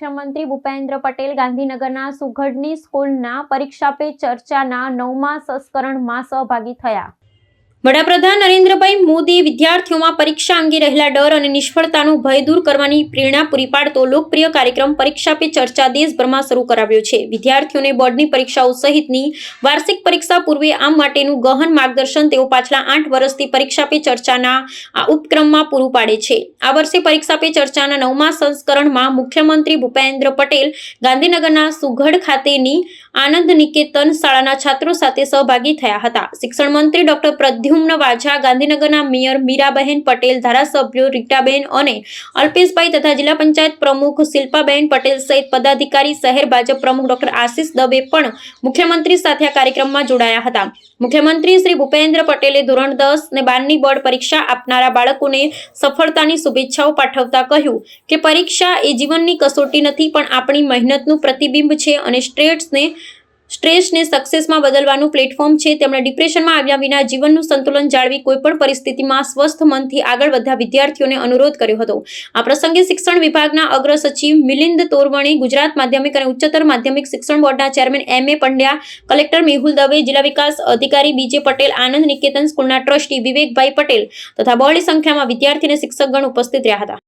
મુખ્યમંત્રી ભૂપેન્દ્ર પટેલ ગાંધીનગરના સુઘડની સ્કૂલના પરીક્ષા પે ચર્ચાના 9મા સંસ્કરણમાં સહભાગી થયા। વડાપ્રધાન નરેન્દ્રભાઈ મોદીએ વિદ્યાર્થીઓમાં પરીક્ષા અંગે રહેલા ડર અને નિષ્ફળતાનો ભય દૂર કરવાની પ્રેરણા પૂરી પાડતો લોકપ્રિય કાર્યક્રમ પરીક્ષા પે ચર્ચા દેશભરમાં શરૂ કરાવ્યો છે। વિદ્યાર્થીઓને બોર્ડની પરીક્ષાઓ સહિતની વાર્ષિક પરીક્ષા પૂર્વે આ માટેનું ગહન માર્ગદર્શન તેઓ પાછલા 8 વર્ષથી પરીક્ષા પે ચર્ચાના આ ઉપક્રમમાં પૂરું પાડે છે। આ વર્ષે પરીક્ષા પે ચર્ચાના 9મા સંસ્કરણમાં મુખ્યમંત્રી ભૂપેન્દ્ર પટેલ ગાંધીનગરના સુઘડ ખાતેની આનંદ નિકેતન શાળાના છાત્રો સાથે સહભાગી થયા હતા। શિક્ષણ મંત્રી ડોક્ટર પ્રદ્યુમ્ન વાઝા, ગાંધીનગરના મેયર મીરાબહેન પટેલ, ધારાસભ્યો રીટાબેન અને અલ્પેશભાઈ તથા જિલ્લા પંચાયત પ્રમુખ શિલ્પાબેન પટેલ સહિત પદાધિકારી, શહેર ભાજપ પ્રમુખ ડોક્ટર આશિષ દવે પણ મુખ્યમંત્રી સાથે આ કાર્યક્રમમાં જોડાયા હતા। મુખ્યમંત્રી શ્રી ભૂપેન્દ્ર પટેલે ધોરણ 10 અને 12ની બોર્ડ પરીક્ષા આપનારા બાળકોને સફળતાની શુભેચ્છાઓ પાઠવતા કહ્યું કે પરીક્ષા એ જીવનની કસોટી નથી, પણ આપણી મહેનતનું પ્રતિબિંબ છે અને સ્ટ્રેસને સક્સેસમાં બદલવાનું પ્લેટફોર્મ છે। તેમણે ડિપ્રેશનમાં આવ્યા વિના જીવનનું સંતુલન જાળવી કોઈપણ પરિસ્થિતિમાં સ્વસ્થ મનથી આગળ વધવા વિદ્યાર્થીઓને અનુરોધ કર્યો હતો। આ પ્રસંગે શિક્ષણ વિભાગના અગ્ર સચિવ મિલિંદ તોરવણી, ગુજરાત માધ્યમિક અને ઉચ્ચતર માધ્યમિક શિક્ષણ બોર્ડના chairman M.A. Pandya, collector Mehul Dave, જિલ્લા વિકાસ અધિકારી B.J. પટેલ, આનંદ નિકેતન સ્કૂલના ટ્રસ્ટી વિવેકભાઈ પટેલ તથા બહોળી સંખ્યામાં વિદ્યાર્થી અને શિક્ષકગણ ઉપસ્થિત રહ્યા હતા।